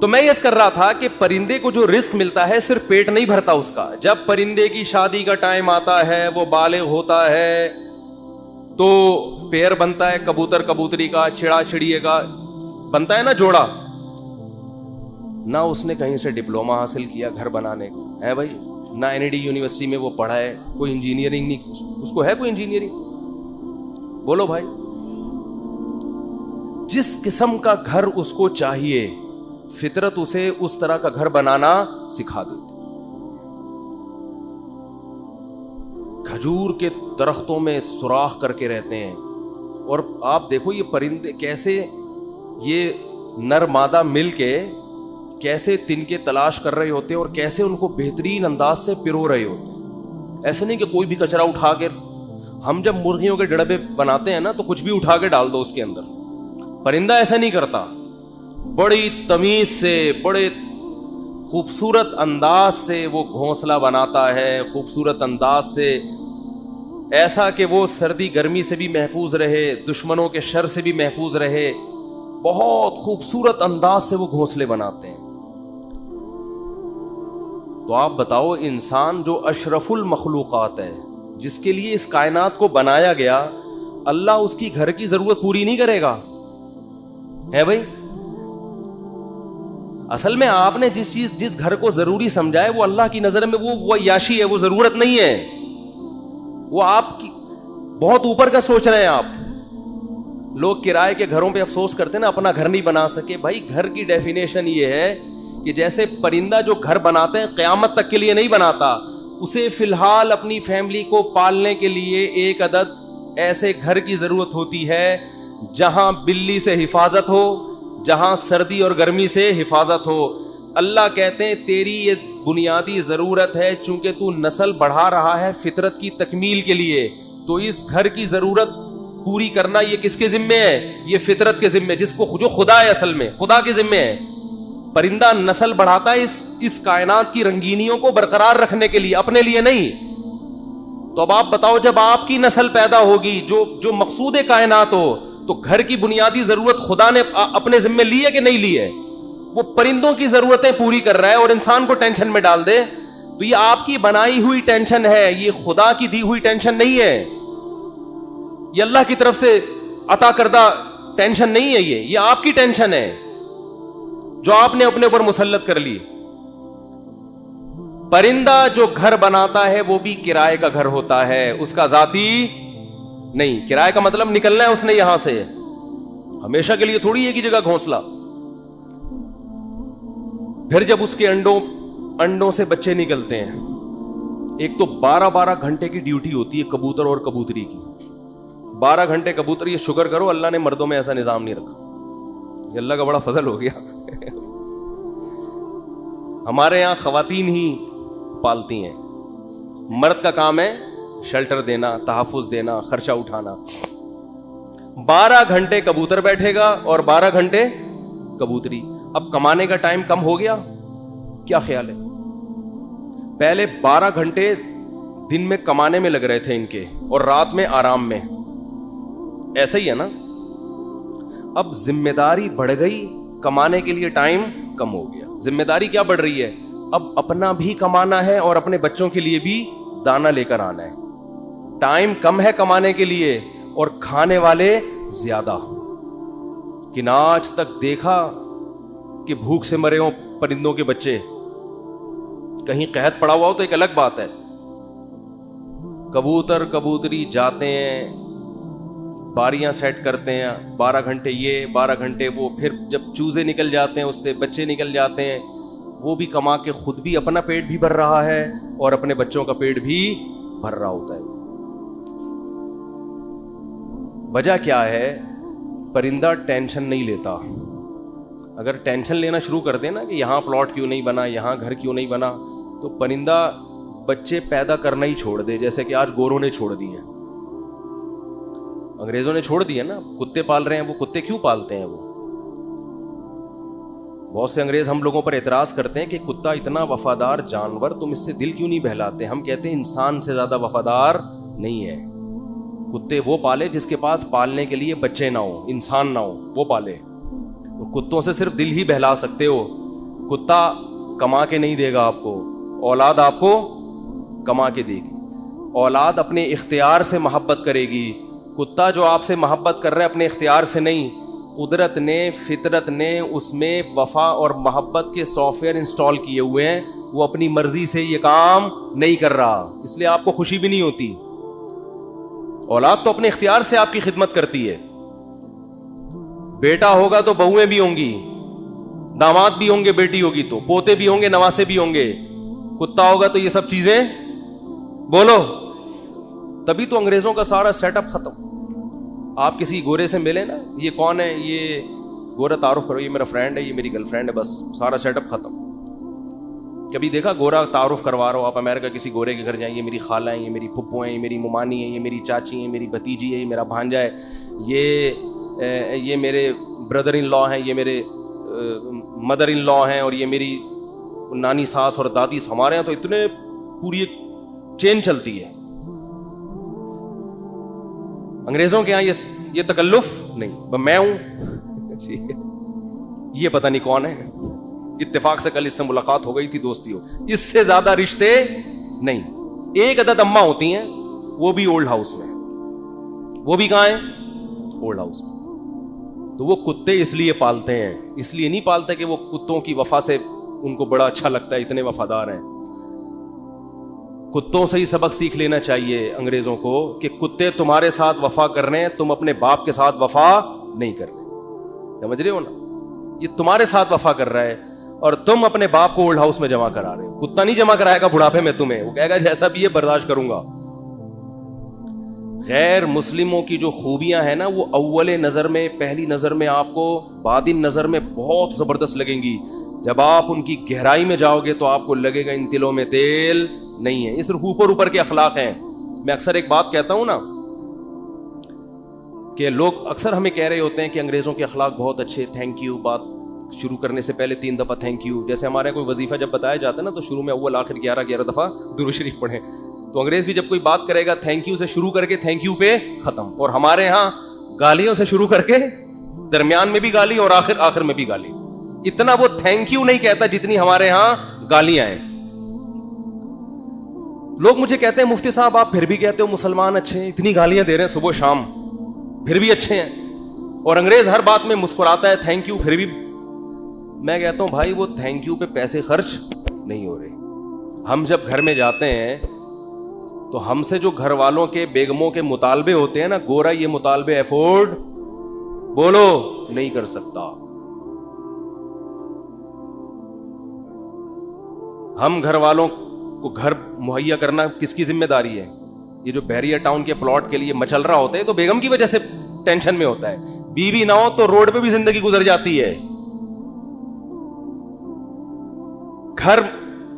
تو میں یہ کر رہا تھا کہ پرندے کو جو رزق ملتا ہے صرف پیٹ نہیں بھرتا اس کا. جب پرندے کی شادی کا ٹائم آتا ہے, وہ بالغ ہوتا ہے, تو پیر بنتا ہے کبوتر کبوتری کا, چڑا چڑیے کا بنتا ہے نا جوڑا. نہ اس نے کہیں سے ڈپلوما حاصل کیا گھر بنانے کو ہے بھائی, نہ NID یونیورسٹی میں وہ پڑھا ہے, کوئی انجینئرنگ نہیں اس کو ہے, کوئی انجینئرنگ بولو بھائی. جس قسم کا گھر اس کو چاہیے فطرت اسے اس طرح کا گھر بنانا سکھا دیتی. کھجور کے درختوں میں سوراخ کر کے رہتے ہیں, اور آپ دیکھو یہ پرندے کیسے, یہ نر مادہ مل کے کیسے تنکے تلاش کر رہے ہوتے ہیں, اور کیسے ان کو بہترین انداز سے پرو رہے ہوتے ہیں. ایسے نہیں کہ کوئی بھی کچرا اٹھا کے, ہم جب مرغیوں کے ڈڑبے بناتے ہیں نا تو کچھ بھی اٹھا کے ڈال دو اس کے اندر. پرندہ ایسا نہیں کرتا, بڑی تمیز سے بڑے خوبصورت انداز سے وہ گھونسلہ بناتا ہے, خوبصورت انداز سے, ایسا کہ وہ سردی گرمی سے بھی محفوظ رہے, دشمنوں کے شر سے بھی محفوظ رہے. بہت خوبصورت انداز سے وہ گھونسلے بناتے ہیں. تو آپ بتاؤ, انسان جو اشرف المخلوقات ہے, جس کے لیے اس کائنات کو بنایا گیا, اللہ اس کی گھر کی ضرورت پوری نہیں کرے گا ہے بھائی؟ اصل میں آپ نے جس گھر کو ضروری سمجھا ہے وہ اللہ کی نظر میں وہ عیاشی ہے, وہ ضرورت نہیں ہے. وہ آپ کی بہت اوپر کا سوچ رہے ہیں آپ. لوگ کرائے کے گھروں پہ افسوس کرتے ہیں نا, اپنا گھر نہیں بنا سکے. بھائی گھر کی ڈیفینیشن یہ ہے کہ جیسے پرندہ جو گھر بناتے ہیں قیامت تک کے لیے نہیں بناتا, اسے فی الحال اپنی فیملی کو پالنے کے لیے ایک عدد ایسے گھر کی ضرورت ہوتی ہے جہاں بلی سے حفاظت ہو, جہاں سردی اور گرمی سے حفاظت ہو. اللہ کہتے ہیں تیری یہ بنیادی ضرورت ہے, چونکہ تو نسل بڑھا رہا ہے فطرت کی تکمیل کے لیے, تو اس گھر کی ضرورت پوری کرنا یہ کس کے ذمے ہے؟ یہ فطرت کے ذمے, جس کو جو خدا ہے, اصل میں خدا کے ذمے ہے. پرندہ نسل بڑھاتا ہے اس کائنات کی رنگینیوں کو برقرار رکھنے کے لیے, اپنے لیے نہیں. تو اب آپ بتاؤ, جب آپ کی نسل پیدا ہوگی جو مقصود کائنات ہو, تو گھر کی بنیادی ضرورت خدا نے اپنے ذمے لی ہے کہ نہیں لی ہے؟ وہ پرندوں کی ضرورتیں پوری کر رہا ہے اور انسان کو ٹینشن میں ڈال دے. تو یہ آپ کی بنائی ہوئی ٹینشن ہے, یہ خدا کی دی ہوئی ٹینشن نہیں ہے, یہ اللہ کی طرف سے عطا کردہ ٹینشن نہیں ہے. یہ آپ کی ٹینشن ہے جو آپ نے اپنے اوپر مسلط کر لی. پرندہ جو گھر بناتا ہے وہ بھی کرائے کا گھر ہوتا ہے, اس کا ذاتی نہیں. کرائے کا مطلب نکلنا ہے اس نے یہاں سے, ہمیشہ کے لیے تھوڑی ایک ہی جگہ گھونسلہ. پھر جب اس کے انڈوں سے بچے نکلتے ہیں, ایک تو 12 گھنٹے کی ڈیوٹی ہوتی ہے کبوتر اور کبوتری کی. 12 گھنٹے کبوتر, یہ شکر کرو اللہ نے مردوں میں ایسا نظام نہیں رکھا, یہ اللہ کا بڑا فضل ہو گیا. ہمارے یہاں خواتین ہی پالتی ہیں, مرد کا کام ہے شیلٹر دینا, تحفظ دینا, خرچہ اٹھانا. 12 گھنٹے کبوتر بیٹھے گا اور 12 گھنٹے کبوتری. اب کمانے کا ٹائم کم ہو گیا, کیا خیال ہے؟ پہلے 12 گھنٹے دن میں کمانے میں لگ رہے تھے ان کے, اور رات میں آرام میں. ایسا ہی ہے نا. اب ذمہ داری بڑھ گئی, کمانے کے لیے ٹائم کم ہو گیا. ذمہ داری کیا بڑھ رہی ہے؟ اب اپنا بھی کمانا ہے اور اپنے بچوں کے لیے بھی دانا لے کر آنا ہے. ٹائم کم ہے کمانے کے لیے اور کھانے والے زیادہ. کہ آج تک دیکھا کہ بھوک سے مرے ہوں پرندوں کے بچے؟ کہیں قحط پڑا ہوا ہو تو ایک الگ بات ہے. کبوتر کبوتری جاتے ہیں, باریاں سیٹ کرتے ہیں, 12 گھنٹے یہ 12 گھنٹے وہ, پھر جب چوزے نکل جاتے ہیں اس سے بچے نکل جاتے ہیں, وہ بھی کما کے خود بھی اپنا پیٹ بھی بھر رہا ہے اور اپنے بچوں کا پیٹ بھی بھر رہا ہوتا ہے. وجہ کیا ہے؟ پرندہ ٹینشن نہیں لیتا. اگر ٹینشن لینا شروع کر دیں نا کہ یہاں پلاٹ کیوں نہیں بنا, یہاں گھر کیوں نہیں بنا, تو پرندہ بچے پیدا کرنا ہی چھوڑ دے. جیسے کہ آج گوروں نے چھوڑ دی ہیں, انگریزوں نے چھوڑ دیا نا. کتے پال رہے ہیں, وہ کتے کیوں پالتے ہیں؟ وہ بہت سے انگریز ہم لوگوں پر اعتراض کرتے ہیں کہ کتا اتنا وفادار جانور, تم اس سے دل کیوں نہیں بہلاتے؟ ہم کہتے ہیں انسان سے زیادہ وفادار نہیں ہے. کتے وہ پالے جس کے پاس پالنے کے لیے بچے نہ ہو, انسان نہ ہو, وہ پالے. اور کتوں سے صرف دل ہی بہلا سکتے ہو. کتا کما کے نہیں دے گا آپ کو, اولاد آپ کو کما کے دے گی. اولاد اپنے اختیار سے محبت کرے گی, کتا جو آپ سے محبت کر رہا ہے اپنے اختیار سے نہیں, قدرت نے, فطرت نے اس میں وفا اور محبت کے سافٹ ویئر انسٹال کیے ہوئے ہیں, وہ اپنی مرضی سے یہ کام نہیں کر رہا, اس لیے آپ کو خوشی بھی نہیں ہوتی. اولاد تو اپنے اختیار سے آپ کی خدمت کرتی ہے. بیٹا ہوگا تو بہویں بھی ہوں گی, داماد بھی ہوں گے, بیٹی ہوگی تو پوتے بھی ہوں گے, نواسے بھی ہوں گے. کتا ہوگا تو یہ سب چیزیں بولو. تبھی تو انگریزوں کا سارا سیٹ اپ ختم. آپ کسی گورے سے ملے نا, یہ کون ہے, یہ گورا, تعارف کرو, یہ میرا فرینڈ ہے, یہ میری گرل فرینڈ ہے, بس سارا سیٹ اپ ختم. کبھی دیکھا گورا تعارف کروا رہا ہو آپ امریکہ کسی گورے کے گھر جائیں, یہ میری خالہ ہیں, یہ میری پھپھو ہیں, یہ میری ممانی ہیں, یہ میری چاچی ہیں, میری بھتیجی ہے, یہ میرا بھانجا ہے, یہ میرے بردر ان لا ہیں, یہ میرے مدر ان لا ہیں, اور یہ میری نانی ساس اور دادی. ہمارے یہاں تو اتنے پوری ایک چین چلتی ہے. انگریزوں کے یہاں یہ تکلف نہیں, میں ہوں, یہ پتہ نہیں کون ہے, اتفاق سے کل اس سے ملاقات ہو گئی تھی, دوستی ہو, اس سے زیادہ رشتے نہیں. ایک عدد اماں ہوتی ہیں, وہ بھی اولڈ ہاؤس میں. وہ بھی کہاں ہیں؟ اولڈ ہاؤس میں. تو وہ کتے اس لیے پالتے ہیں, اس لیے نہیں پالتے کہ وہ کتوں کی وفا سے ان کو بڑا اچھا لگتا ہے, اتنے وفادار ہیں. کتوں سے ہی سبق سیکھ لینا چاہیے انگریزوں کو کہ کتے تمہارے ساتھ وفا کر رہے ہیں, تم اپنے باپ کے ساتھ وفا نہیں کر رہے. سمجھ رہے ہو نا, یہ تمہارے ساتھ وفا کر رہا ہے اور تم اپنے باپ کو اولڈ ہاؤس میں جمع کرا رہے ہو. کتا نہیں جمع کرائے گا بڑھاپے میں تمہیں, وہ کہے گا جیسا بھی یہ برداشت کروں گا. غیر مسلموں کی جو خوبیاں ہیں نا, وہ اول نظر میں, پہلی نظر میں آپ کو, بعدین نظر میں بہت زبردست لگیں گی. جب آپ ان کی گہرائی میں جاؤ گے تو آپ کو لگے گا ان تلوں میں تیل نہیں ہے. یہ صرف اوپر کے اخلاق ہیں. میں اکثر ایک بات کہتا ہوں نا, کہ لوگ اکثر ہمیں کہہ رہے ہوتے ہیں کہ انگریزوں کے اخلاق بہت اچھے, تھینک یو, بات شروع کرنے سے پہلے 3 دفعہ تھینک یو. جیسے ہمارے کوئی وظیفہ جب بتایا جاتا ہے نا, تو شروع میں اول آخر 11 دفعہ درود شریف پڑھیں. تو انگریز بھی جب کوئی بات کرے گا تھینک یو سے شروع کر کے تھینک یو پہ ختم. اور ہمارے ہاں گالیوں سے شروع کر کے درمیان میں بھی گالی اور آخر میں بھی گالی. اتنا وہ تھینک یو نہیں کہتا جتنی ہمارے ہاں گالیاں ہیں. لوگ مجھے کہتے ہیں مفتی صاحب آپ پھر بھی کہتے ہو مسلمان اچھے ہیں, اتنی گالیاں دے رہے ہیں صبح شام, پھر بھی اچھے ہیں. اور انگریز ہر بات میں مسکراتا ہے تھینک یو, پھر بھی. میں کہتا ہوں بھائی وہ تھینک یو پہ پیسے خرچ نہیں ہو رہے. ہم جب گھر میں جاتے ہیں تو ہم سے جو گھر والوں کے, بیگموں کے مطالبے ہوتے ہیں نا, گورا یہ مطالبے افورڈ بولو نہیں کر سکتا. ہم گھر والوں کو گھر مہیا کرنا کس کی ذمہ داری ہے؟ یہ جو بحریہ ٹاؤن کے پلاٹ کے لیے مچل رہا ہوتا ہے تو بیگم کی وجہ سے ٹینشن میں ہوتا ہے. بیوی نہ ہو تو روڈ پہ بھی زندگی گزر جاتی ہے. گھر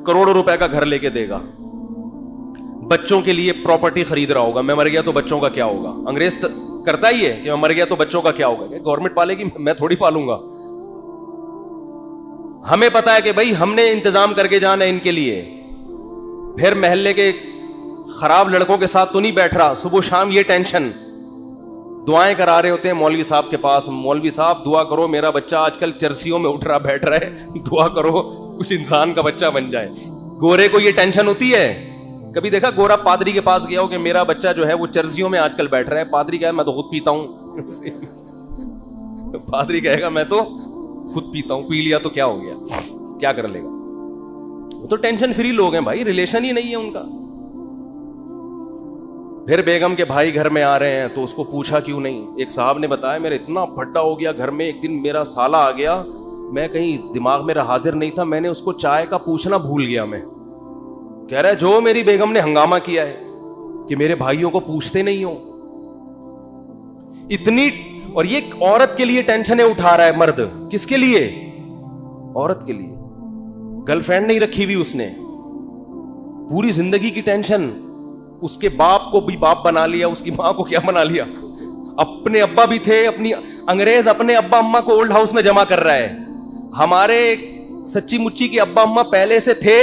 کروڑوں روپے کا گھر لے کے دے گا, بچوں کے لیے پراپرٹی خرید رہا ہوگا, میں مر گیا تو بچوں کا کیا ہوگا. انگریز کرتا ہی ہے کہ میں مر گیا تو بچوں کا کیا ہوگا. گورنمنٹ پالے گی, میں تھوڑی پالوں گا. ہمیں پتا ہے کہ بھائی ہم نے انتظام کر کے جانا ہے ان کے لیے. پھر محلے کے خراب لڑکوں کے ساتھ تو نہیں بیٹھ رہا, صبح شام یہ ٹینشن. دعائیں کرا رہے ہوتے ہیں مولوی صاحب کے پاس, مولوی صاحب دعا کرو میرا بچہ آج کل چرسیوں میں اٹھ رہا بیٹھ رہا ہے, دعا کرو کچھ انسان کا بچہ بن جائے. گورے کو یہ ٹینشن ہوتی ہے. کبھی دیکھا گورا پادری کے پاس گیا ہو کہ میرا بچہ جو ہے وہ چرسیوں میں آج کل بیٹھ رہا ہے. پادری کہے میں تو خود پیتا ہوں. پادری کہے گا میں تو خود پیتا ہوں, پی لیا تو کیا ہو گیا, کیا کر لے گا. وہ تو ٹینشن فری لوگ ہیں بھائی, ریلیشن ہی نہیں ہے ان کا. پھر بیگم کے بھائی گھر میں آ رہے ہیں تو اس کو پوچھا کیوں نہیں. ایک صاحب نے بتایا میرا اتنا بھٹا ہو گیا گھر میں, ایک دن میرا سالہ آ گیا, میں کہیں دماغ میرا حاضر نہیں تھا, میں نے اس کو چائے کا پوچھنا بھول گیا. میں کہہ رہا ہے جو میری بیگم نے ہنگامہ کیا ہے کہ میرے بھائیوں کو پوچھتے نہیں ہو اتنی. اور یہ عورت کے لیے ٹینشنیں اٹھا رہا ہے مرد. کس کے لیے؟ عورت کے لیے. گرل فرینڈ نہیں رکھی ہوئی اس نے, پوری زندگی کی ٹینشن. اس کے باپ کو بھی باپ بنا لیا, اس کی ماں کو کیا بنا لیا, اپنے ابا بھی تھے. اپنی انگریز اپنے ابا اماں کو اولڈ ہاؤس میں جمع کر رہا ہے. ہمارے سچی مچی کے ابا اماں پہلے سے تھے,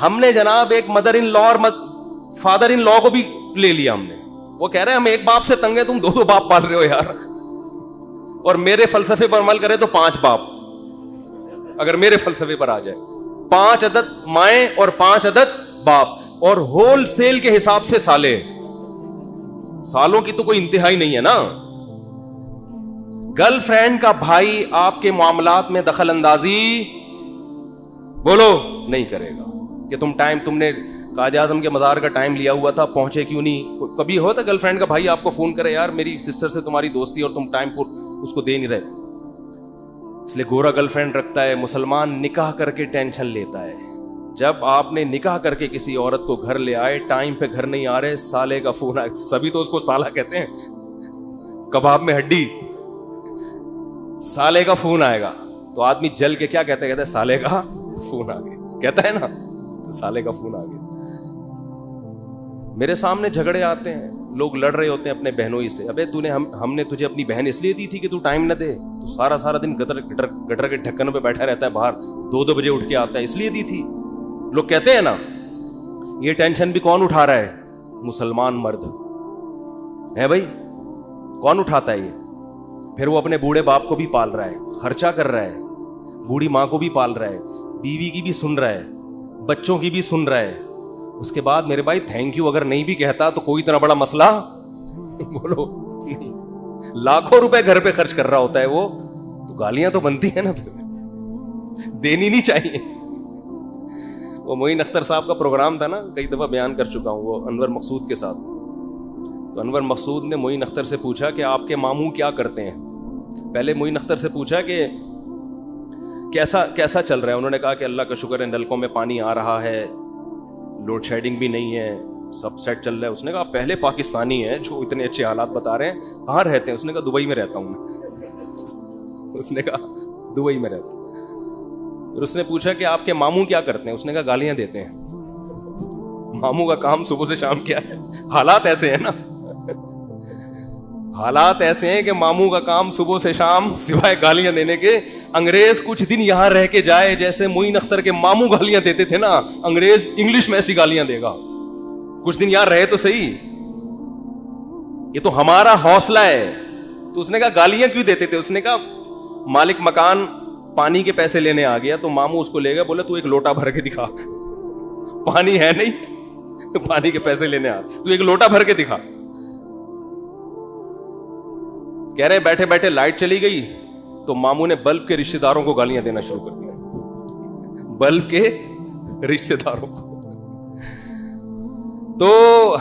ہم نے جناب ایک مدر ان لا اور فادر ان لا کو بھی لے لیا ہم نے. وہ کہہ رہے ہیں ہم ایک باپ سے تنگ ہیں, تم 2 باپ پال رہے ہو یار, اور میرے فلسفے پر عمل کرے تو 5 باپ. اگر میرے فلسفے پر آ جائے. 5 عدد مائیں اور 5 عدد باپ, اور ہول سیل کے حساب سے سالے. سالوں کی تو کوئی انتہائی نہیں ہے نا. گرل فرینڈ کا بھائی آپ کے معاملات میں دخل اندازی بولو نہیں کرے گا کہ تم نے قائد اعظم کے مزار کا ٹائم لیا ہوا تھا, پہنچے کیوں نہیں. کبھی ہوتا گرل فرینڈ کا بھائی آپ کو فون کرے, یار میری سسٹر سے تمہاری دوستی اور تم ٹائم پر اس کو دے نہیں رہے. اس لیے گورا گرل فرینڈ رکھتا ہے. مسلمان نکاح کر کے ٹینشن لیتا ہے. جب آپ نے نکاح کر کے کسی عورت کو گھر لے آئے, ٹائم پہ گھر نہیں آ رہے, سالے کا فون آئے. سبھی تو اس کو سالہ کہتے ہیں, کباب میں ہڈی. سالے کا فون آئے گا تو آدمی جل کے کیا کہتا ہے سالے کا فون آ گیا, کہتا ہے نا, سالے کا فون آ گیا. میرے سامنے جھگڑے آتے ہیں, لوگ لڑ رہے ہوتے ہیں اپنے بہنوں ہی سے. ابے ہم نے تجھے اپنی بہن اس لیے دی تھی کہ تو ٹائم نہ دے, تو سارا دن گٹر کے ڈھکن پہ بیٹھا رہتا ہے باہر, 2 بجے اٹھ کے آتا ہے, اس لیے دی تھی. لوگ کہتے ہیں نا یہ ٹینشن بھی کون اٹھا رہا ہے, مسلمان مرد ہے بھائی. کون اٹھاتا ہے یہ؟ پھر وہ اپنے بوڑھے باپ کو بھی پال رہا ہے, خرچہ کر رہا ہے, بوڑھی ماں کو بھی پال رہا ہے, بیوی کی بھی سن رہا ہے, بچوں کی بھی سن رہا ہے. اس کے بعد میرے بھائی تھینک یو اگر نہیں بھی کہتا تو کوئی اتنا بڑا مسئلہ بولو نہیں. لاکھوں روپے گھر پہ خرچ کر رہا ہوتا ہے وہ, تو گالیاں تو بنتی ہیں نا, دینی نہیں چاہیے. وہ معین اختر صاحب کا پروگرام تھا نا, کئی دفعہ بیان کر چکا ہوں, وہ انور مقصود کے ساتھ. تو انور مقصود نے معین اختر سے پوچھا کہ آپ کے ماموں کیا کرتے ہیں. پہلے معین اختر سے پوچھا کہ کیسا چل رہا ہے. انہوں نے کہا کہ اللہ کا شکر ہے, نلکوں میں پانی آ رہا ہے, لوڈ شیڈنگ بھی نہیں ہے, سب سیٹ چل رہا ہے. اس نے کہا پہلے پاکستانی ہیں جو اتنے اچھے حالات بتا رہے ہیں, کہاں رہتے ہیں؟ اس نے کہا دبئی میں رہتا ہوں. اس نے کہا دبئی میں رہتا ہوں. پھر اس نے پوچھا کہ آپ کے ماموں کیا کرتے ہیں؟ اس نے کہا گالیاں دیتے ہیں. ماموں کا کام صبح سے شام کیا ہے؟ حالات ایسے ہیں نا, حالات ایسے ہیں کہ ماموں کا کام صبح سے شام سوائے گالیاں دینے کے. انگریز کچھ دن یہاں رہ کے جائے, جیسے معین اختر کے ماموں گالیاں دیتے تھے نا, انگریز انگلش میں ایسی گالیاں دے گا. کچھ دن یہاں رہے تو صحیح, یہ تو ہمارا حوصلہ ہے. تو اس نے کہا گالیاں کیوں دیتے تھے؟ اس نے کہا مالک مکان پانی کے پیسے لینے آ گیا تو ماموں اس کو لے گیا, بولے تو ایک لوٹا بھر کے دکھا. پانی ہے نہیں, پانی کے پیسے لینے آ, تو ایک لوٹا بھر کے دکھا. کہہ رہے بیٹھے بیٹھے لائٹ چلی گئی تو ماموں نے بلب کے رشتہ داروں کو گالیاں دینا شروع کر دیا. بلب کے رشتہ داروں کو. تو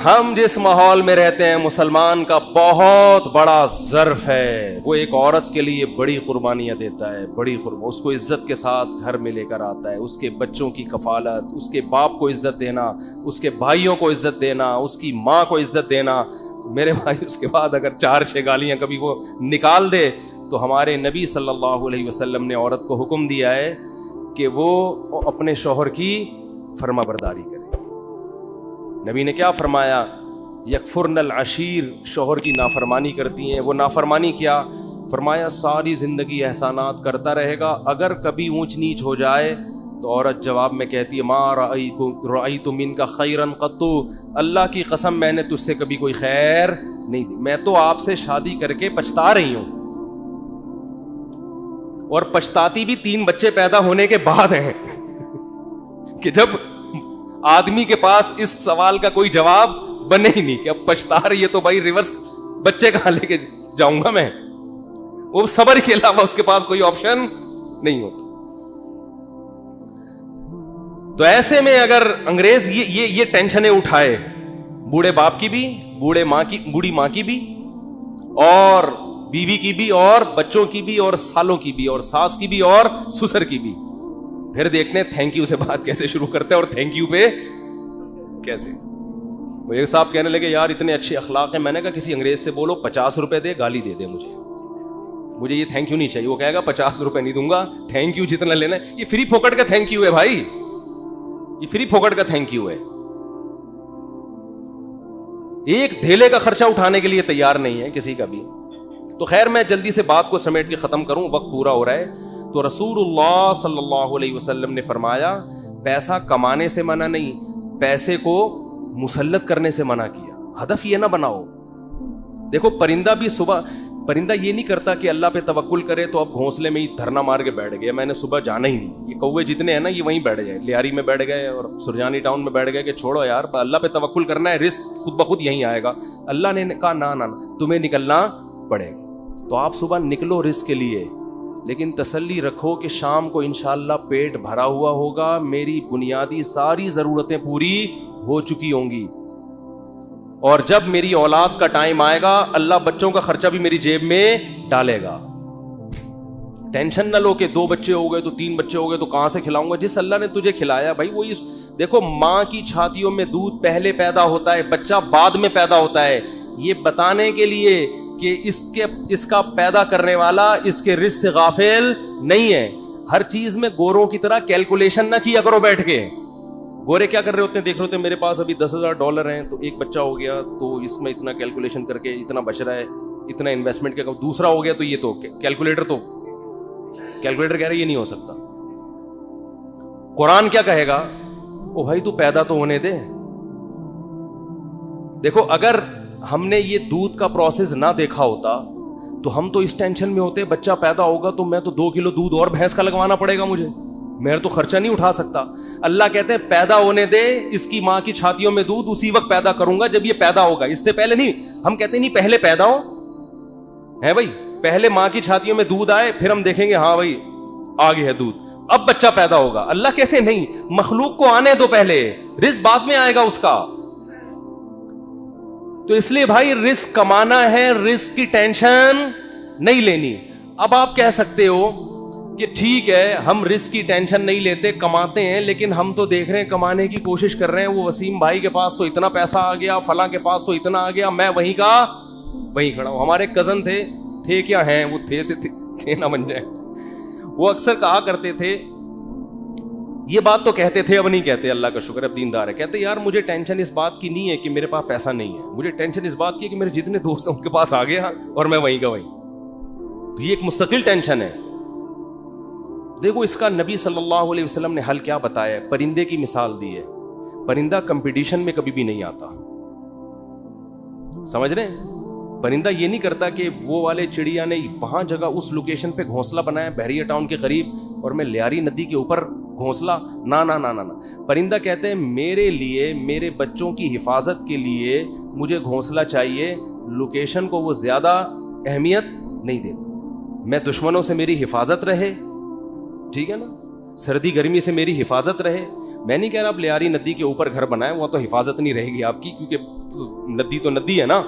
ہم جس ماحول میں رہتے ہیں, مسلمان کا بہت بڑا ظرف ہے. وہ ایک عورت کے لیے بڑی قربانیاں دیتا ہے, بڑی اس کو عزت کے ساتھ گھر میں لے کر آتا ہے. اس کے بچوں کی کفالت, اس کے باپ کو عزت دینا, اس کے بھائیوں کو عزت دینا, اس کی ماں کو عزت دینا. میرے بھائی اس کے بعد اگر 4-6 گالیاں کبھی وہ نکال دے تو ہمارے نبی صلی اللہ علیہ وسلم نے عورت کو حکم دیا ہے کہ وہ اپنے شوہر کی فرما برداری کرے. نبی نے کیا فرمایا؟ یکفرن العشیر, شوہر کی نافرمانی کرتی ہیں. وہ نافرمانی کیا فرمایا؟ ساری زندگی احسانات کرتا رہے گا, اگر کبھی اونچ نیچ ہو جائے تو عورت جواب میں کہتی ہے ما رأیت منک خیرا قط, اللہ کی قسم میں نے تجھ سے کبھی کوئی خیر نہیں دی, میں تو آپ سے شادی کر کے پچھتا رہی ہوں. اور پچھتاتی بھی 3 بچے پیدا ہونے کے بعد ہیں کہ جب آدمی کے پاس اس سوال کا کوئی جواب بنے ہی نہیں کہ اب پچھتا رہی ہے تو بھائی ریورس بچے کہاں لے کے جاؤں گا میں. وہ صبر کے علاوہ اس کے پاس کوئی آپشن نہیں ہوتا. تو ایسے میں اگر انگریز یہ ٹینشنیں اٹھائے, بوڑھے باپ کی بھی, بوڑھی ماں کی بھی, اور بیوی کی بھی, اور بچوں کی بھی, اور سالوں کی بھی, اور ساس کی بھی, اور سسر کی بھی, پھر دیکھتے ہیں تھینک یو سے بات کیسے شروع کرتے ہیں اور تھینک یو پہ کیسے. وہ ایک صاحب کہنے لگے یار اتنے اچھے اخلاق ہیں. میں نے کہا کسی انگریز سے بولو 50 روپے دے, گالی دے دے مجھے یہ تھینک یو نہیں چاہیے. وہ کہے گا 50 روپے نہیں دوں گا, تھینک یو جتنا لینا ہے. یہ فری پھوکٹ کا تھینک یو ہے بھائی, یہ فری پھوکٹ کا تھینک یو ہے. ایک دھیلے کا خرچہ اٹھانے کے لیے تیار نہیں ہے کسی کا بھی. تو خیر میں جلدی سے بات کو سمیٹ کے ختم کروں, وقت پورا ہو رہا ہے. تو رسول اللہ صلی اللہ علیہ وسلم نے فرمایا پیسہ کمانے سے منع نہیں, پیسے کو مسلط کرنے سے منع کیا. ہدف یہ نہ بناؤ. دیکھو پرندہ بھی صبح پرندہ یہ نہیں کرتا کہ اللہ پہ توکل کرے تو اب گھونسلے میں ہی دھرنا مار کے بیٹھ گیا, میں نے صبح جانا ہی نہیں. یہ کوے جتنے ہیں نا یہ وہیں بیٹھ گئے, لیاری میں بیٹھ گئے اور سرجانی ٹاؤن میں بیٹھ گئے کہ چھوڑو یار اللہ پہ توکل کرنا ہے, رزق خود بخود یہیں آئے گا. اللہ نے کہا نا تمہیں نکلنا پڑے گا. تو آپ صبح نکلو رزق کے لیے, لیکن تسلی رکھو کہ شام کو انشاءاللہ پیٹ بھرا ہوا ہوگا, میری بنیادی ساری ضرورتیں پوری ہو چکی ہوں گی, اور جب میری اولاد کا ٹائم آئے گا اللہ بچوں کا خرچہ بھی میری جیب میں ڈالے گا. ٹینشن نہ لو کہ 2 بچے ہو گئے تو 3 بچے ہو گئے تو کہاں سے کھلاؤں گا. جس اللہ نے تجھے کھلایا بھائی وہی. دیکھو ماں کی چھاتیوں میں دودھ پہلے پیدا ہوتا ہے, بچہ بعد میں پیدا ہوتا ہے, یہ بتانے کے لیے کہ اس کا پیدا کرنے والا اس کے رزق سے غافل نہیں ہے. ہر چیز میں گوروں کی طرح کیلکولیشن نہ کیا کرو بیٹھ کے. گورے کیا کر رہے ہوتے ہیں, دیکھ رہے ہوتے ہیں میرے پاس ابھی $10,000 ہیں تو ایک بچہ ہو گیا تو اس میں اتنا کیلکولیشن کر کے اتنا بچ رہا ہے, اتنا انویسٹمنٹ کیا, دوسرا ہو گیا تو یہ تو کیلکولیٹر کہہ رہا ہے یہ نہیں ہو سکتا. قرآن کیا کہے گا, او بھائی تو پیدا تو ہونے دے. دیکھو اگر ہم نے یہ دودھ کا پروسیس نہ دیکھا ہوتا تو ہم تو اس ٹینشن میں ہوتے بچہ پیدا ہوگا تو میں تو 2 کلو دودھ اور بھینس کا لگوانا پڑے گا مجھے, میں تو خرچہ نہیں اٹھا سکتا. اللہ کہتے ہیں پیدا ہونے دے, اس کی ماں کی چھاتیوں میں دودھ اسی وقت پیدا کروں گا جب یہ پیدا ہوگا, اس سے پہلے نہیں. ہم کہتے ہیں نہیں پہلے پیدا ہو ہے بھائی, پہلے ماں کی چھاتیوں میں دودھ آئے پھر ہم دیکھیں گے ہاں بھائی آ گیا ہے دودھ, اب بچہ پیدا ہوگا. اللہ کہتے ہیں نہیں, مخلوق کو آنے دو پہلے, رزق بعد میں آئے گا اس کا. تو اس لیے بھائی رزق کمانا ہے, رزق کی ٹینشن نہیں لینی. اب آپ کہہ سکتے ہو کہ ٹھیک ہے ہم رزق کی ٹینشن نہیں لیتے, کماتے ہیں, لیکن ہم تو دیکھ رہے ہیں کمانے کی کوشش کر رہے ہیں, وہ وسیم بھائی کے پاس تو اتنا پیسہ آ گیا, فلاں کے پاس تو اتنا آ گیا, میں وہیں کا وہیں کھڑا ہوں. ہمارے کزن تھے کیا ہیں, وہ تھے سے تھے نہ بن جائے. وہ اکثر کہا کرتے تھے, یہ بات تو کہتے تھے اب نہیں کہتے, اللہ کا شکر اب دیندار ہے, کہتے یار مجھے ٹینشن اس بات کی نہیں ہے کہ میرے پاس پیسہ نہیں ہے, مجھے ٹینشن اس بات کی ہے کہ میرے جتنے دوست ہیں ان کے پاس آ گیا اور میں وہیں کا وہیں. تو یہ ایک مستقل ٹینشن ہے. دیکھو اس کا نبی صلی اللہ علیہ وسلم نے حل کیا بتایا ہے, پرندے کی مثال دی ہے. پرندہ کمپٹیشن میں کبھی بھی نہیں آتا, سمجھ رہے ہیں. پرندہ یہ نہیں کرتا کہ وہ والے چڑیا نے وہاں جگہ اس لوکیشن پہ گھونسلہ بنایا بحریہ ٹاؤن کے قریب اور میں لیاری ندی کے اوپر گھونسلہ, نہ. پرندہ کہتے ہیں میرے لیے, میرے بچوں کی حفاظت کے لیے مجھے گھونسلہ چاہیے, لوکیشن کو وہ زیادہ اہمیت نہیں دیتا. میں دشمنوں سے میری حفاظت رہے, ٹھیک ہے نا, سردی گرمی سے میری حفاظت رہے. میں نہیں کہہ رہا آپ لیاری ندی کے اوپر گھر بنائیں, وہ تو حفاظت نہیں رہے گی آپ کی, کیونکہ ندی تو ندی ہے نا.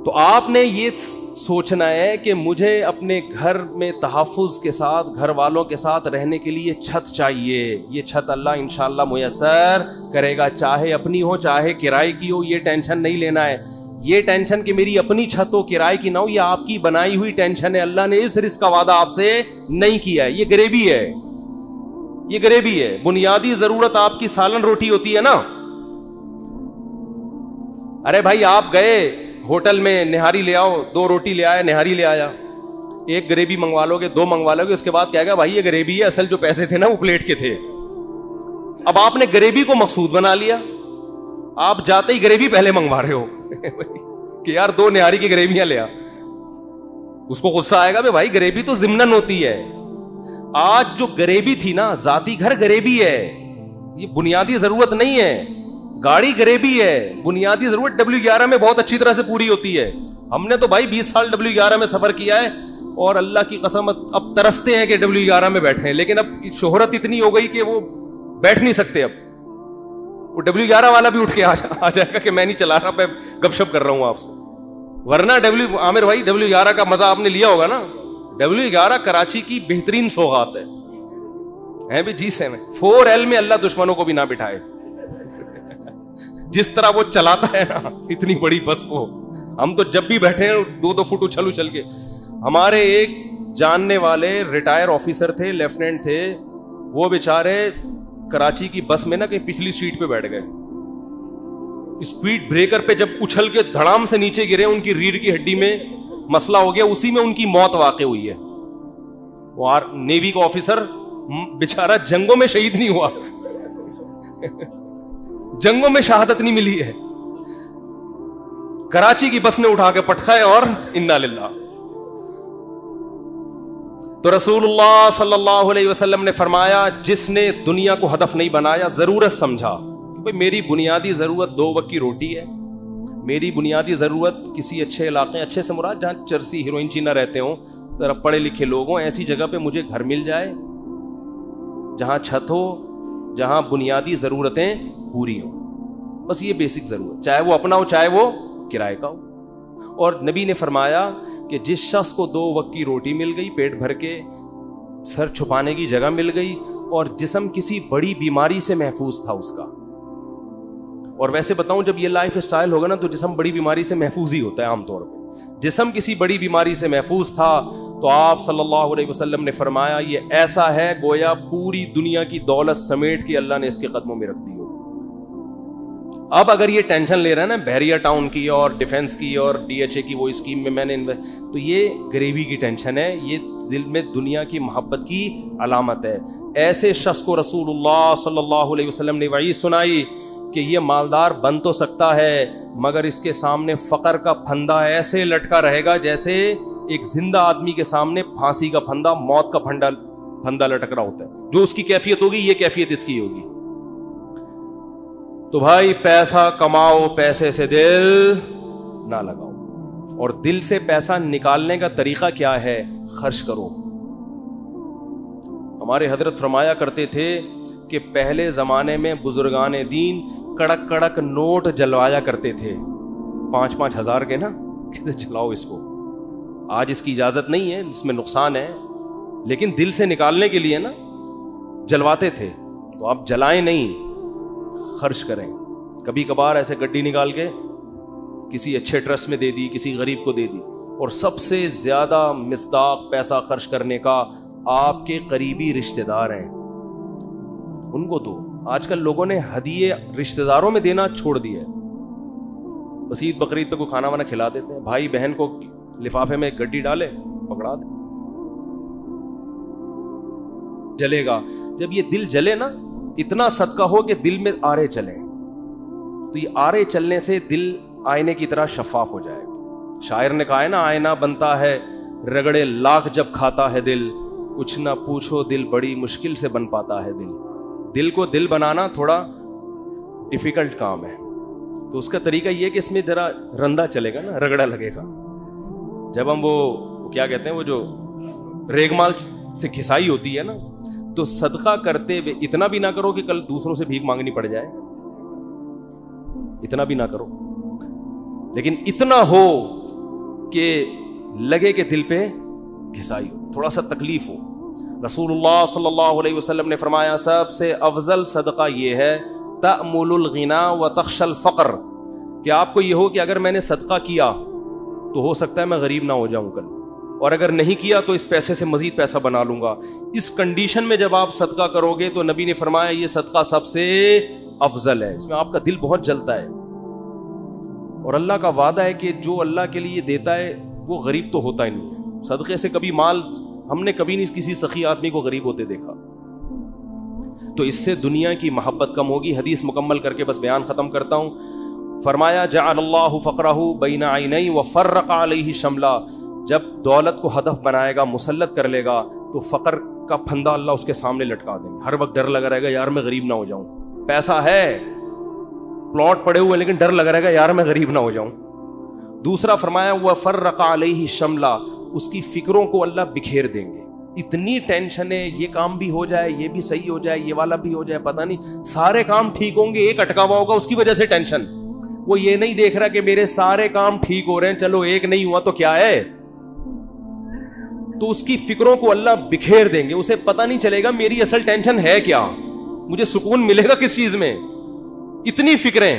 تو آپ نے یہ سوچنا ہے کہ مجھے اپنے گھر میں تحفظ کے ساتھ, گھر والوں کے ساتھ رہنے کے لیے چھت چاہیے. یہ چھت اللہ انشاءاللہ میسر کرے گا, چاہے اپنی ہو چاہے کرائے کی ہو. یہ ٹینشن نہیں لینا ہے, یہ ٹینشن کہ میری اپنی چھت ہو کرائے کی نہ ہو, یہ آپ کی بنائی ہوئی ٹینشن ہے. اللہ نے اس رزق کا وعدہ آپ سے نہیں کیا ہے, یہ غریبی ہے, یہ غریبی ہے. بنیادی ضرورت آپ کی سالن روٹی ہوتی ہے نا. ارے بھائی آپ گئے ہوٹل میں نہاری لے آؤ, 2 روٹی لے آیا, نہاری لے آیا, ایک گریبی منگوا لو گے, 2 منگوا لو گے, اس کے بعد کہے گا بھائی یہ گریبی ہے, اصل جو پیسے تھے نا وہ پلیٹ کے تھے. اب آپ نے گریبی کو مقصود بنا لیا, آپ جاتے ہی گریبی پہلے منگوا رہے ہو کہ یار 2 نہاری کی گریبیاں لے آ. اس کو غصہ آئے گا بھائی گریبی تو ضمناً ہوتی ہے. آج جو گریبی تھی نا, ذاتی گھر گریبی ہے, یہ بنیادی ضرورت نہیں ہے. گاڑی گریبی ہے, بنیادی ضرورت W11 میں بہت اچھی طرح سے پوری ہوتی ہے. ہم نے تو بھائی 20 سال W11 میں سفر کیا ہے اور اللہ کی قسم اب ترستے ہیں کہ W11 میں بیٹھے ہیں, لیکن اب شہرت اتنی ہو گئی کہ وہ بیٹھ نہیں سکتے. اب وہ W11 والا بھی اٹھ کے آ جائے گا کہ میں نہیں چلا رہا, میں گپ شپ کر رہا ہوں آپ سے. ورنہ عامر بھائی W11 کا مزہ آپ نے لیا ہوگا نا. W11 کراچی کی بہترین سوغات ہے بھی. G7 4L میں اللہ دشمنوں کو بھی نہ بٹھائے. جس طرح وہ چلاتا ہے نا اتنی بڑی بس کو, ہم تو جب بھی بیٹھے ہیں 2-2 فٹ اچھل کے. ہمارے ایک جاننے والے ریٹائر آفیسر تھے, لیفٹیننٹ تھے, وہ بیچارے کراچی کی بس میں نا کہیں پچھلی سیٹ پہ بیٹھ گئے. اسپیڈ بریکر پہ جب اچھل کے دھڑام سے نیچے گرے, ان کی ریڑھ کی ہڈی میں مسئلہ ہو گیا, اسی میں ان کی موت واقع ہوئی ہے. وہ نیوی کا آفیسر بیچارہ جنگوں میں شہید نہیں ہوا جنگوں میں شہادت نہیں ملی ہے. کراچی کی بس نے اٹھا کے پٹکھائے اور انا للہ. تو رسول اللہ صلی اللہ علیہ وسلم نے فرمایا جس نے دنیا کو ہدف نہیں بنایا, ذرورت سمجھا کہ بھئی میری بنیادی ضرورت 2 وقت کی روٹی ہے, میری بنیادی ضرورت کسی اچھے علاقے, اچھے سے مراد جہاں چرسی ہیروئن نہ رہتے ہوں, ذرا پڑھے لکھے لوگ ہوں, ایسی جگہ پہ مجھے گھر مل جائے جہاں چھت ہو, جہاں بنیادی ضرورتیں پوری ہوں. بس یہ بیسک ضرورت, چاہے وہ اپنا ہو چاہے وہ کرائے کا ہو. اور نبی نے فرمایا کہ جس شخص کو 2 وقت کی روٹی مل گئی, پیٹ بھر کے, سر چھپانے کی جگہ مل گئی, اور جسم کسی بڑی بیماری سے محفوظ تھا اس کا. اور ویسے بتاؤں جب یہ لائف اسٹائل ہوگا نا تو جسم بڑی بیماری سے محفوظ ہی ہوتا ہے عام طور پہ. جسم کسی بڑی بیماری سے محفوظ تھا تو آپ صلی اللہ علیہ وسلم نے فرمایا یہ ایسا ہے گویا پوری دنیا کی دولت سمیٹ کے اللہ نے اس کے قدموں میں رکھ دی ہو. اب اگر یہ ٹینشن لے رہا ہے نا بحریہ ٹاؤن کی اور ڈیفنس کی اور DHA کی وہ اسکیم میں نے تو یہ غریبی کی ٹینشن ہے, یہ دل میں دنیا کی محبت کی علامت ہے. ایسے شخص کو رسول اللہ صلی اللہ علیہ وسلم نے وعید سنائی کہ یہ مالدار بن تو سکتا ہے مگر اس کے سامنے فقر کا پھندا ایسے لٹکا رہے گا جیسے ایک زندہ آدمی کے سامنے پھانسی کا پھندا, موت کا پھندا لٹک رہا ہوتا ہے. جو اس کی کیفیت ہوگی یہ کیفیت اس کی ہوگی. تو بھائی پیسہ کماؤ, پیسے سے دل نہ لگاؤ. اور دل سے پیسہ نکالنے کا طریقہ کیا ہے؟ خرچ کرو. ہمارے حضرت فرمایا کرتے تھے کہ پہلے زمانے میں بزرگان دین کڑک کڑک نوٹ جلوایا کرتے تھے 5-5 ہزار کے نا, کہتے جلاؤ اس کو. آج اس کی اجازت نہیں ہے, اس میں نقصان ہے, لیکن دل سے نکالنے کے لیے نا جلواتے تھے. تو آپ جلائیں نہیں, خرچ کریں. کبھی کبھار ایسے گڈی نکال کے کسی اچھے ٹرسٹ میں دے دی, کسی غریب کو دے دی. اور سب سے زیادہ مصداق پیسہ خرچ کرنے کا آپ کے قریبی رشتہ دار ہیں, ان کو دو. آج کل لوگوں نے ہدیے رشتہ داروں میں دینا چھوڑ دیا ہے. بس عید بقرعید پہ کوئی کھانا وانا کھلا دیتے ہیں, بھائی بہن کو لفافے میں گڈی ڈالے پکڑا دے, جلے گا. جب یہ دل جلے نا, اتنا صدقہ ہو کہ دل میں آرے چلیں, تو یہ آرے چلنے سے دل آئینے کی طرح شفاف ہو جائے. شاعر نے کہا ہے نا, آئینہ بنتا ہے رگڑے لاکھ جب کھاتا ہے دل, کچھ نہ پوچھو دل بڑی مشکل سے بن پاتا ہے دل. دل کو دل بنانا تھوڑا ڈیفیکلٹ کام ہے. تو اس کا طریقہ یہ کہ اس میں ذرا رندا چلے گا نا, رگڑا لگے گا. جب ہم وہ کیا کہتے ہیں, وہ جو ریگمال سے گھسائی ہوتی ہے نا, تو صدقہ کرتے ہوئے اتنا بھی نہ کرو کہ کل دوسروں سے بھیک مانگنی پڑ جائے, اتنا بھی نہ کرو, لیکن اتنا ہو کہ لگے کہ دل پہ گھسائی ہو, تھوڑا سا تکلیف ہو. رسول اللہ صلی اللہ علیہ وسلم نے فرمایا سب سے افضل صدقہ یہ ہے تأمل الغنا وتخشى الفقر, کہ آپ کو یہ ہو کہ اگر میں نے صدقہ کیا تو ہو سکتا ہے میں غریب نہ ہو جاؤں کل, اور اگر نہیں کیا تو اس پیسے سے مزید پیسہ بنا لوں گا. اس کنڈیشن میں جب آپ صدقہ کرو گے تو نبی نے فرمایا یہ صدقہ سب سے افضل ہے. اس میں آپ کا دل بہت جلتا ہے, اور اللہ کا وعدہ ہے کہ جو اللہ کے لیے دیتا ہے وہ غریب تو ہوتا ہی نہیں ہے. صدقے سے کبھی مال ہم نے کبھی نہیں کسی سخی آدمی کو غریب ہوتے دیکھا. تو اس سے دنیا کی محبت کم ہوگی. حدیث مکمل کر کے بس بیان ختم کرتا ہوں. فرمایا جعل اللہ فقرہ بین عینی وفرق علیہ شملا, جب دولت کو ہدف بنائے گا, مسلط کر لے گا, تو فقر کا پھندا اللہ اس کے سامنے لٹکا دیں گے. ہر وقت ڈر لگا رہے گا یار میں غریب نہ ہو جاؤں. پیسہ ہے, پلاٹ پڑے ہوئے, لیکن ڈر لگا رہے گا یار میں غریب نہ ہو جاؤں. دوسرا فرمایا وفرق علیہ شملا, اس کی فکروں کو اللہ بکھیر دیں گے. اتنی ٹینشن ہے, یہ کام بھی ہو جائے, یہ بھی صحیح ہو جائے, یہ والا بھی ہو جائے, پتہ نہیں سارے کام ٹھیک ہوں گے, ایک اٹکا ہوا ہوگا اس کی وجہ سے ٹینشن. وہ یہ نہیں دیکھ رہا کہ میرے سارے کام ٹھیک ہو رہے ہیں, چلو ایک نہیں ہوا تو کیا ہے. تو اس کی فکروں کو اللہ بکھیر دیں گے, اسے پتہ نہیں چلے گا میری اصل ٹینشن ہے کیا, مجھے سکون ملے گا کس چیز میں, اتنی فکریں.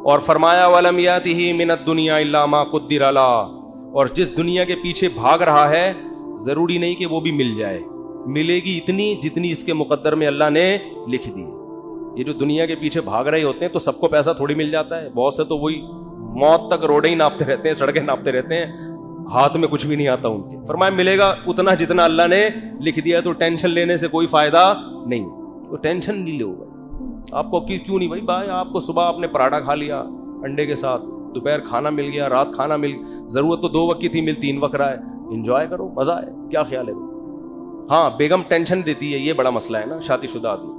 اور فرمایا وَلَمْ يَأْتِهِ مِنَ الدُّنْيَا إِلَّا مَا قُدِّرَ لَهُ, اور جس دنیا کے پیچھے بھاگ رہا ہے ضروری نہیں کہ وہ بھی مل جائے, ملے گی اتنی جتنی اس کے مقدر میں اللہ نے لکھ دی. یہ جو دنیا کے پیچھے بھاگ رہے ہوتے ہیں تو سب کو پیسہ تھوڑی مل جاتا ہے. بہت سے تو وہی موت تک روڈیں ہی ناپتے رہتے ہیں, سڑکیں ناپتے رہتے ہیں, ہاتھ میں کچھ بھی نہیں آتا ان کے. فرمایا ملے گا اتنا جتنا اللہ نے لکھ دیا, تو ٹینشن لینے سے کوئی فائدہ نہیں. تو ٹینشن نہیں لو بھائی. آپ کو کیوں نہیں بھائی, آپ کو صبح آپ نے پراٹھا کھا لیا انڈے کے ساتھ, دوپہر کھانا مل گیا, رات کھانا مل گیا, ضرورت تو 2 وقت کی تھی, مل 3 وقت رہا ہے, انجوائے کرو, مزہ ہے. کیا خیال ہے؟ ہاں بیگم ٹینشن دیتی ہے, یہ بڑا مسئلہ ہے نا شادی شدہ آدمی.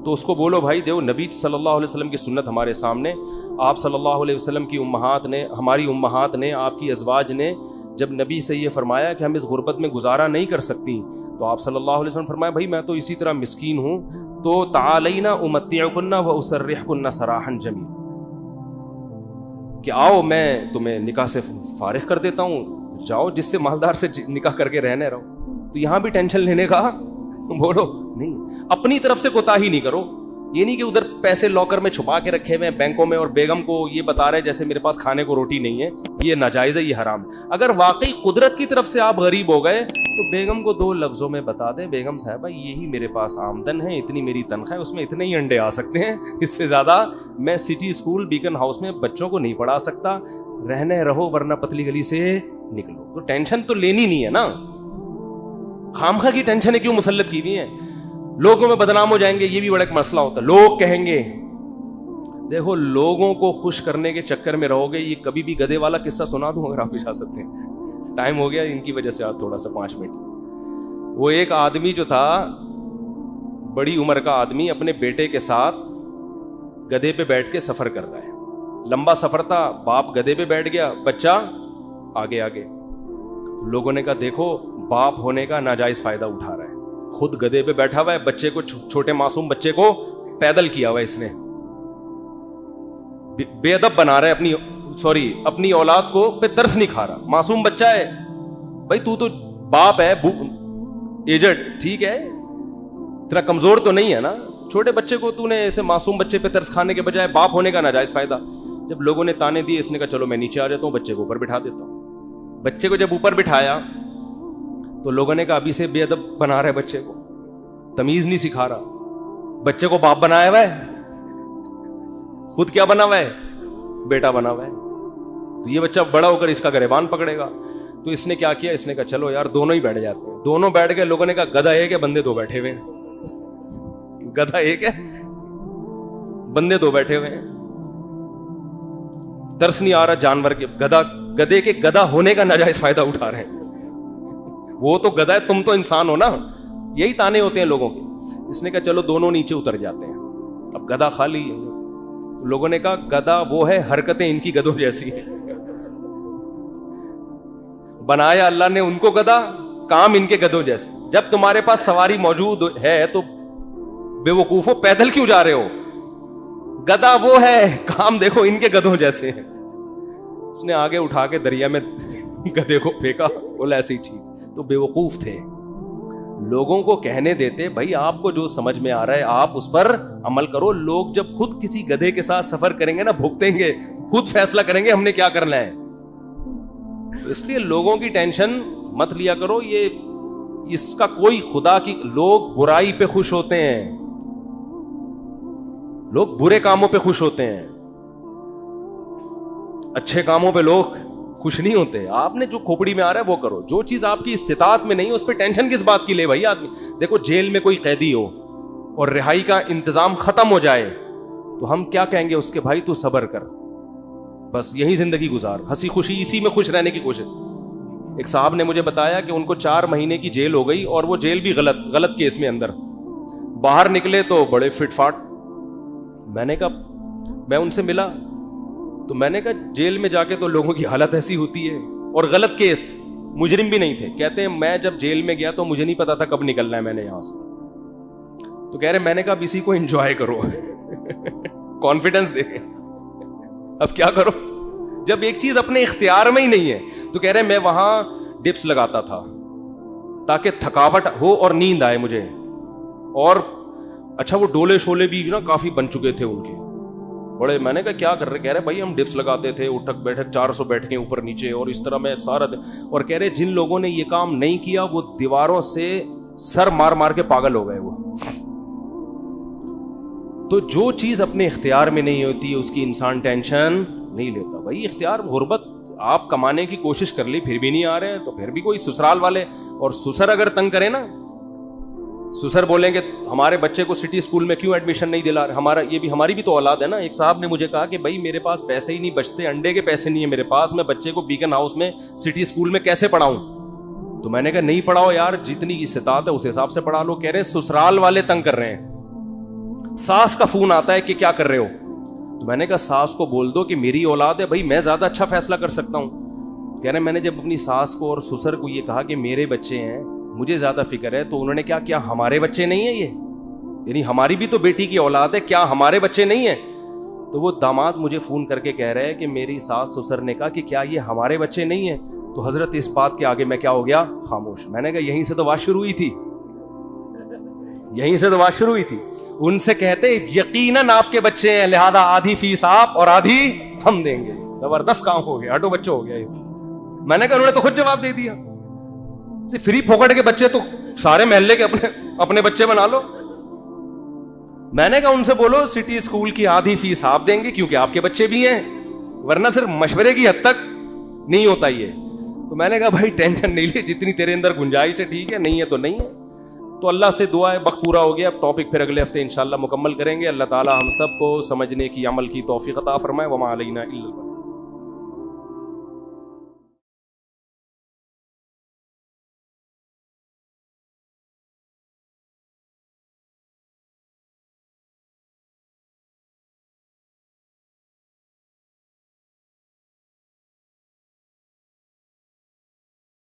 تو اس کو بولو بھائی جو نبی صلی اللہ علیہ وسلم کی سنت ہمارے سامنے, آپ صلی اللہ علیہ وسلم کی امہات نے, ہماری امہات نے, آپ کی ازواج نے جب نبی سے یہ فرمایا کہ ہم اس غربت میں گزارا نہیں کر سکتی, تو آپ صلی اللہ علیہ وسلم فرمایا بھائی میں تو اسی طرح مسکین ہوں, تو تعالینا امتعکن و اسرحکن سراحا جمیلا, کہ آؤ میں تمہیں نکاح سے فارغ کر دیتا ہوں, جاؤ جس سے مالدار سے نکاح کر کے رہنے رہو. تو یہاں بھی ٹینشن لینے کا بولو نہیں, اپنی طرف سے کوتاہی نہیں کرو. یہ نہیں کہ ادھر پیسے لاکر میں چھپا کے رکھے ہوئے ہیں بینکوں میں, اور بیگم کو یہ بتا رہے جیسے میرے پاس کھانے کو روٹی نہیں ہے, یہ ناجائز ہے, یہ حرام. اگر واقعی قدرت کی طرف سے آپ غریب ہو گئے تو بیگم کو 2 لفظوں میں بتا دیں, بیگم صاحبہ یہی میرے پاس آمدن ہے, اتنی میری تنخواہ ہے, اس میں اتنے ہی انڈے آ سکتے ہیں, اس سے زیادہ میں سٹی اسکول بیکن ہاؤس میں بچوں کو نہیں پڑھا سکتا, رہنے رہو ورنہ پتلی گلی سے نکلو. تو ٹینشن تو لینی نہیں ہے نا, خامخواہ کی ٹینشنیں کیوں مسلط کی ہوئی ہیں؟ لوگوں میں بدنام ہو جائیں گے, یہ بھی بڑا ایک مسئلہ ہوتا ہے. لوگ کہیں گے, دیکھو لوگوں کو خوش کرنے کے چکر میں رہو گے. یہ کبھی بھی گدھے والا قصہ سنا دوں اگر آپ اجازت دیں؟ ٹائم ہو گیا ان کی وجہ سے, آج تھوڑا سا 5 منٹ. وہ ایک آدمی جو تھا, بڑی عمر کا آدمی, اپنے بیٹے کے ساتھ گدھے پہ بیٹھ کے سفر کر رہا ہے. لمبا سفر تھا, باپ گدھے پہ بیٹھ گیا, بچہ آگے آگے. لوگوں نے کہا دیکھو باپ ہونے کا ناجائز فائدہ اٹھا رہا ہے, خود گدھے پہ بیٹھا ہوا ہے, بچے کو, چھوٹے معصوم بچے کو پیدل کیا ہوا ہے اس نے, بے ادب بنا رہا ہے اپنی اولاد کو, پہ ترس نہیں کھا رہا. معصوم بچہ ہے بھائی, تو باپ ہے ایجڈ, ٹھیک ہے, تیرا کمزور تو نہیں ہے نا, چھوٹے بچے کو تو نے ایسے معصوم بچے پہ ترس کھانے کے بجائے باپ ہونے کا ناجائز فائدہ. جب لوگوں نے تانے دیے, اس نے کہا چلو میں نیچے آ جاتا ہوں, بچے کو اوپر بٹھا دیتا ہوں. بچے کو جب اوپر بٹھایا تو لوگوں نے کہا ابھی سے بے ادب بنا رہا ہے بچے کو, تمیز نہیں سکھا رہا, بچے کو باپ بنایا ہوا ہے, خود کیا بنا ہوا ہے, بیٹا بنا ہوا ہے. تو یہ بچہ بڑا ہو کر اس کا گریبان پکڑے گا. تو اس نے کیا کیا, اس نے کہا چلو یار دونوں ہی بیٹھ جاتے ہیں. دونوں بیٹھ گئے. لوگوں نے کہا گدھا ایک ہے, بندے 2 بیٹھے ہوئے ہیں. گدھا ایک ہے, بندے 2 بیٹھے ہوئے ہیں. ترس نہیں آ رہا جانور کے, گدھے کے گدھا ہونے کا ناجائز فائدہ اٹھا رہے ہیں. وہ تو گدھا ہے, تم تو انسان ہو نا. یہی تانے ہوتے ہیں لوگوں کے. اس نے کہا چلو دونوں نیچے اتر جاتے ہیں. اب گدھا خالی ہے. لوگوں نے کہا گدھا وہ ہے, حرکتیں ان کی گدھوں جیسی ہیں. بنایا اللہ نے ان کو گدھا, کام ان کے گدھوں جیسے. جب تمہارے پاس سواری موجود ہے تو بے وقوفو پیدل کیوں جا رہے ہو؟ گدھا وہ ہے, کام دیکھو ان کے گدھوں جیسے ہیں. اس نے آگے اٹھا کے دریا میں گدھے کو پھینکا, بولا ایسے ہی ٹھیک. تو بے وقوف تھے. لوگوں کو کہنے دیتے بھائی آپ کو جو سمجھ میں آ رہا ہے آپ اس پر عمل کرو. لوگ جب خود کسی گدھے کے ساتھ سفر کریں گے نا, بھگتیں گے, خود فیصلہ کریں گے ہم نے کیا کرنا ہے. تو اس لیے لوگوں کی ٹینشن مت لیا کرو. یہ اس کا کوئی خدا کی, لوگ برائی پہ خوش ہوتے ہیں, لوگ برے کاموں پہ خوش ہوتے ہیں, اچھے کاموں پہ لوگ خوش نہیں ہوتے. آپ نے جو کھوپڑی میں آ رہا ہے وہ کرو. جو چیز آپ کی استطاعت میں نہیں اس پہ ٹینشن کس بات کی لے بھائی آدمی. دیکھو جیل میں کوئی قیدی ہو اور رہائی کا انتظام ختم ہو جائے تو ہم کیا کہیں گے اس کے, بھائی تو صبر کر, بس یہی زندگی گزار, ہنسی خوشی اسی میں خوش رہنے کی کوشش. ایک صاحب نے مجھے بتایا کہ ان کو 4 مہینے کی جیل ہو گئی, اور وہ جیل بھی غلط کیس میں اندر. باہر نکلے تو بڑے فٹ فاٹ. میں نے کہا, میں ان سے ملا تو میں نے کہا جیل میں جا کے تو لوگوں کی حالت ایسی ہوتی ہے, اور غلط کیس, مجرم بھی نہیں تھے. کہتے ہیں میں جب جیل میں گیا تو مجھے نہیں پتا تھا کب نکلنا ہے میں نے یہاں سے. تو کہہ رہے میں نے کہا اسی کو انجوائے کرو, کانفیڈنس دیکھیں. اب کیا کرو جب ایک چیز اپنے اختیار میں ہی نہیں ہے. تو کہہ رہے میں وہاں ڈپس لگاتا تھا تاکہ تھکاوٹ ہو اور نیند آئے مجھے. اور اچھا وہ ڈولے شولے بھی نا کافی بن چکے تھے ان کے بڑے. میں نے کہا کیا کر رہے؟ کہہ رہے بھائی ہم ڈپس لگاتے تھے, اٹھک بیٹھک 400 بیٹھیں اوپر نیچے, اور اس طرح میں سارا دن. اور کہہ رہے جن لوگوں نے یہ کام نہیں کیا وہ دیواروں سے سر مار مار کے پاگل ہو گئے وہ. تو جو چیز اپنے اختیار میں نہیں ہوتی اس کی انسان ٹینشن نہیں لیتا. بھائی اختیار, غربت آپ کمانے کی کوشش کر لی پھر بھی نہیں آ رہے ہیں تو پھر بھی کوئی سسرال والے, اور سسر اگر تنگ کرے نا, سسر بولیں گے ہمارے بچے کو سٹی اسکول میں کیوں ایڈمیشن نہیں دلا رہے, ہماری بھی تو اولاد ہے نا. ایک صاحب نے مجھے کہا کہ بھائی میرے پاس پیسے ہی نہیں بچتے, انڈے کے پیسے نہیں ہیں میرے پاس, میں بچے کو بیکن ہاؤس میں سٹی اسکول میں کیسے پڑھاؤں؟ تو میں نے کہا نہیں پڑھاؤ یار, جتنی استطاعت ہے اس حساب سے پڑھا لو. کہہ رہے ہیں سسرال والے تنگ کر رہے ہیں, ساس کا فون آتا ہے کہ کیا کر رہے ہو. تو میں نے کہا ساس کو بول دو کہ میری اولاد ہے بھائی, میں زیادہ اچھا فیصلہ کر سکتا ہوں. کہہ رہے ہیں میں نے جب اپنی ساس کو اور سسر کو یہ کہا کہ میرے بچے ہیں, مجھے زیادہ فکر ہے, تو انہوں نے کیا ہمارے بچے نہیں ہیں یہ, یعنی ہماری بھی تو بیٹی کی اولاد ہے, کیا ہمارے بچے نہیں ہیں؟ تو وہ داماد مجھے فون کر کے کہہ رہے ہیں کہ میری ساس سسر نے کہا کہ کیا یہ ہمارے بچے نہیں ہیں. تو حضرت اس بات کے آگے میں کیا ہو گیا, خاموش. میں نے کہا یہیں سے تو بات شروع ہوئی تھی, یہیں سے تو بات شروع ہوئی تھی. ان سے کہتے یقیناً آپ کے بچے ہیں, لہذا آدھی فیس آپ اور آدھی ہم دیں گے. زبردست کام ہو گیا, ہٹو بچوں ہو گیا یہ. میں نے کہا انہوں نے تو خود جواب دے دیا, فری پھوکٹ کے بچے تو سارے محلے کے اپنے بچے بنا لو. میں نے کہا ان سے بولو سٹی اسکول کی آدھی فیس آپ دیں گے کیونکہ آپ کے بچے بھی ہیں, ورنہ صرف مشورے کی حد تک نہیں ہوتا یہ. تو میں نے کہا بھائی ٹینشن نہیں لی, جتنی تیرے اندر گنجائش ہے ٹھیک ہے, نہیں ہے تو نہیں ہے. تو اللہ سے دعا ہے, وقت پورا ہو گیا, اب ٹاپک پھر اگلے ہفتے انشاءاللہ مکمل کریں گے. اللہ تعالی ہم سب کو سمجھنے کی, عمل کی توفیق عطا فرمائے. وما علینا الا البلاغ.